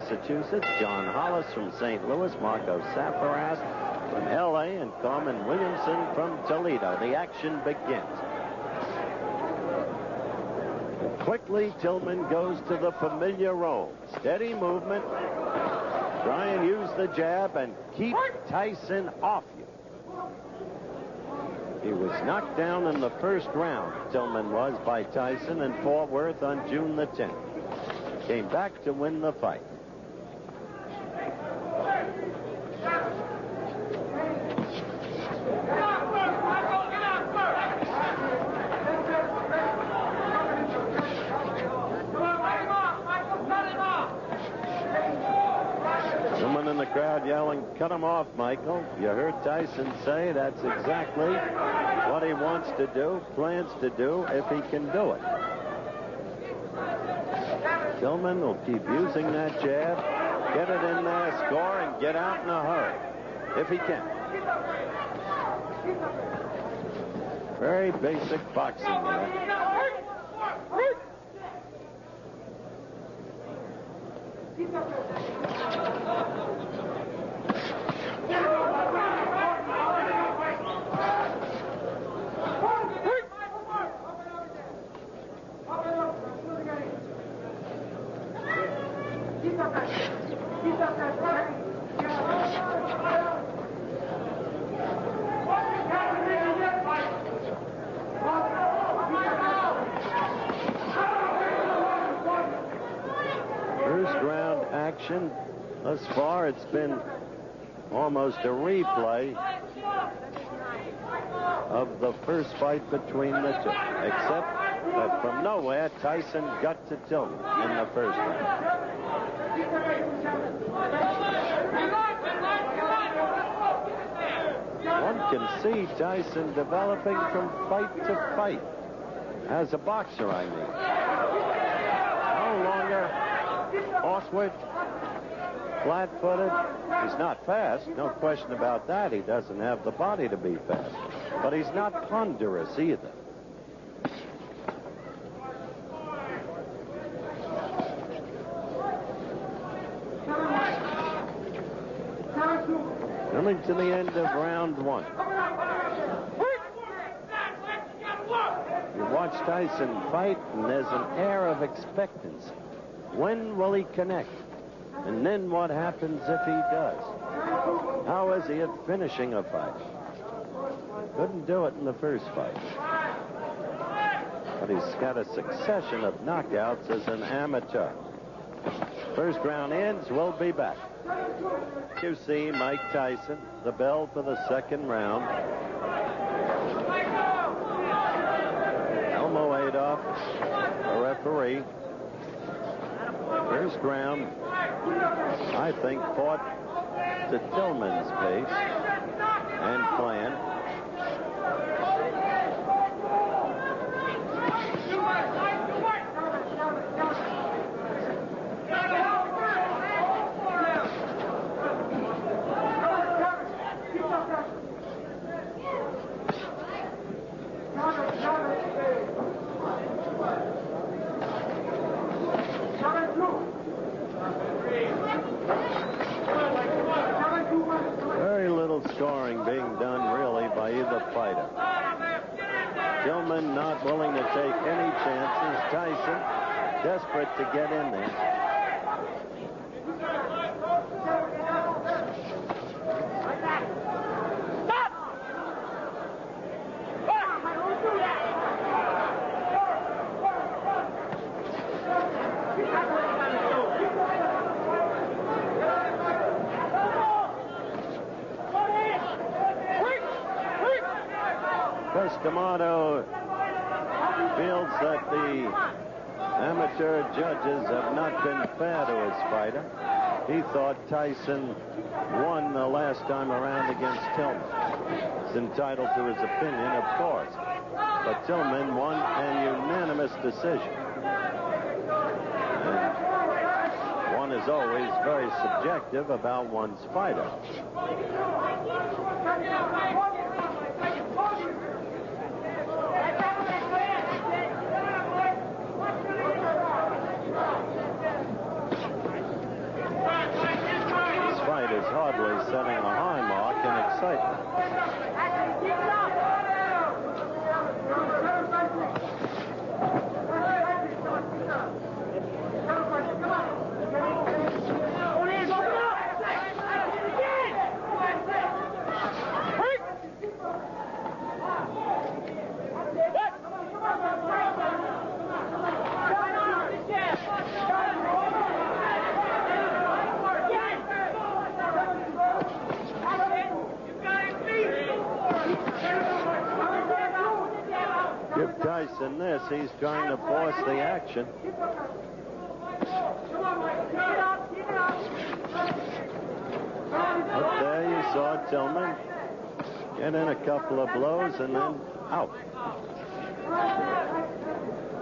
Massachusetts, John Hollis from St. Louis, Marco Safaras from L.A., and Carmen Williamson from Toledo. The action begins. Quickly, Tillman goes to the familiar role. Steady movement. Try and use the jab and keep Tyson off you. He was knocked down in the first round, Tillman was, by Tyson in Fort Worth on June the 10th. Came back to win the fight. Someone in the crowd yelling, "Cut him off, Michael." You heard Tyson say that's exactly what he wants to do, plans to do, if he can do it. Tillman will keep using that jab, get it in there, score, and get out in a hurry, if he can. Very basic boxing there. First round action. Thus far, it's been almost a replay of the first fight between the two, except that from nowhere, Tyson got to Tillman in the first round. One can see Tyson developing from fight to fight. As a boxer, I mean. No longer awkward, flat-footed. He's not fast, no question about that. He doesn't have the body to be fast. But he's not ponderous either. Coming to the end of round one. You watch Tyson fight, and there's an air of expectancy. When will he connect? And then what happens if he does? How is he at finishing a fight? Couldn't do it in the first fight. But he's got a succession of knockouts as an amateur. First round ends. We'll be back. You see Mike Tyson, the bell for the second round. Elmo Adolph, the referee. First round, I think, fought to Tillman's pace and plan. Very little scoring being done, really, by either fighter. Tillman not willing to take any chances. Tyson desperate to get in there. D'Amato feels that the amateur judges have not been fair to his fighter. He thought Tyson won the last time around against Tillman. He's entitled to his opinion, of course. But Tillman won an unanimous decision. And one is always very subjective about one's fighter. This fight is hardly setting a high mark in excitement. Give Tyson this. He's trying to force the action. Up there you saw Tillman get in a couple of blows and then out.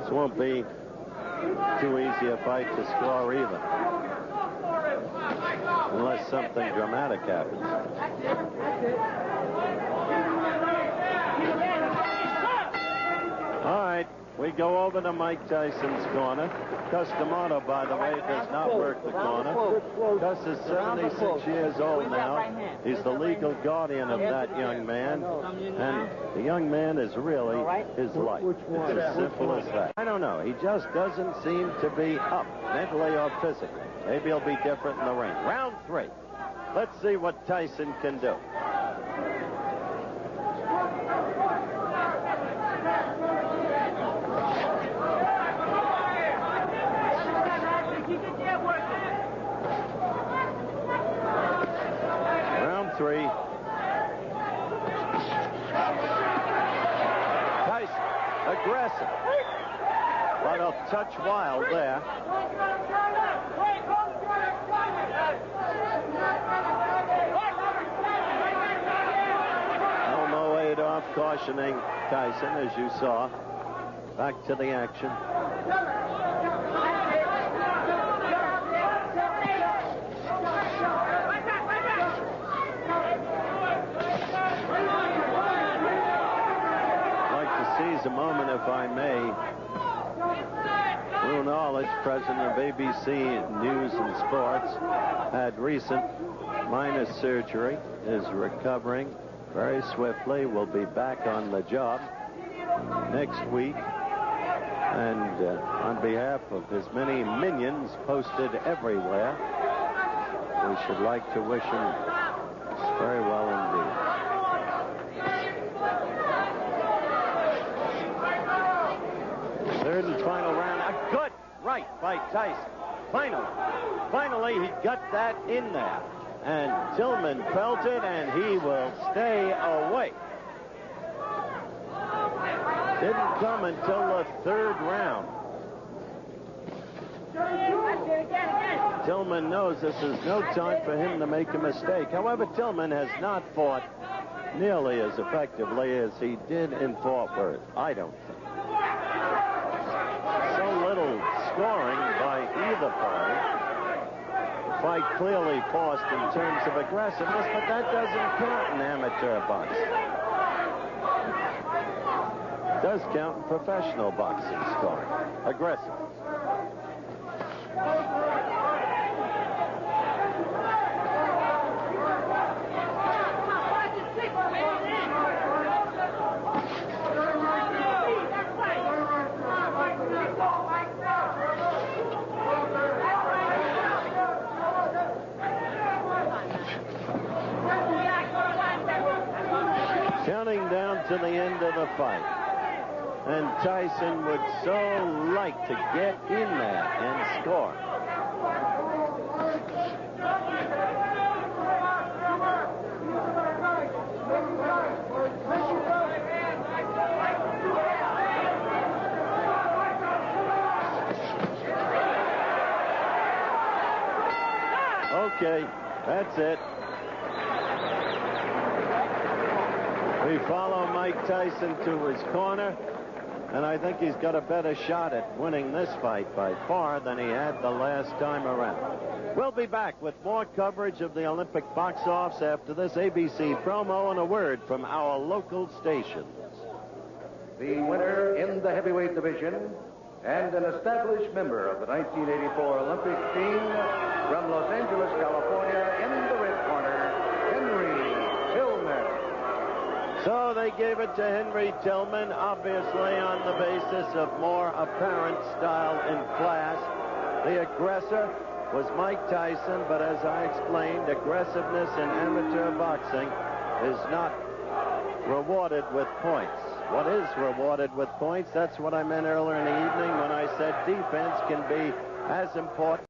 This won't be too easy a fight to score either, unless something dramatic happens. All right, we go over to Mike Tyson's corner. Cus D'Amato, by the way, does not work the corner. Cus is 76 years old now. He's the legal guardian of that young man. And the young man is really his life. It's as simple as that. I don't know. He just doesn't seem to be up, mentally or physically. Maybe he'll be different in the ring. Round 3. Let's see what Tyson can do. Round 3. Tyson, aggressive, but a touch wild there. Elmo Adolph cautioning Tyson, as you saw. Back to the action. A moment, if I may. Lou Knowledge, president of ABC News and Sports, had recent minor surgery, is recovering very swiftly, will be back on the job next week. And on behalf of his many minions posted everywhere, we should like to wish him very well indeed. Third and final round. A good right by Tyson. Finally, he got that in there. And Tillman felt it, and he will stay away. Didn't come until the 3rd round. Tillman knows this is no time for him to make a mistake. However, Tillman has not fought nearly as effectively as he did in Fort Worth, I don't think. So little scoring by either party. The fight clearly forced in terms of aggressiveness, but that doesn't count in amateur boxing. It does count in professional boxing scoring. Aggressive. Counting down to the end of the fight. And Tyson would so like to get in there and score. Okay, that's it. We follow Mike Tyson to his corner, and I think he's got a better shot at winning this fight by far than he had the last time around. We'll be back with more coverage of the Olympic box-offs after this ABC promo and a word from our local stations. The winner in the heavyweight division and an established member of the 1984 Olympic team, From Los Angeles, California, in the red corner, Henry Tillman. So they gave it to Henry Tillman, obviously on the basis of more apparent style and class. The aggressor was Mike Tyson, but as I explained, aggressiveness in amateur boxing is not rewarded with points. What is rewarded with points? That's what I meant earlier in the evening when I said defense can be as important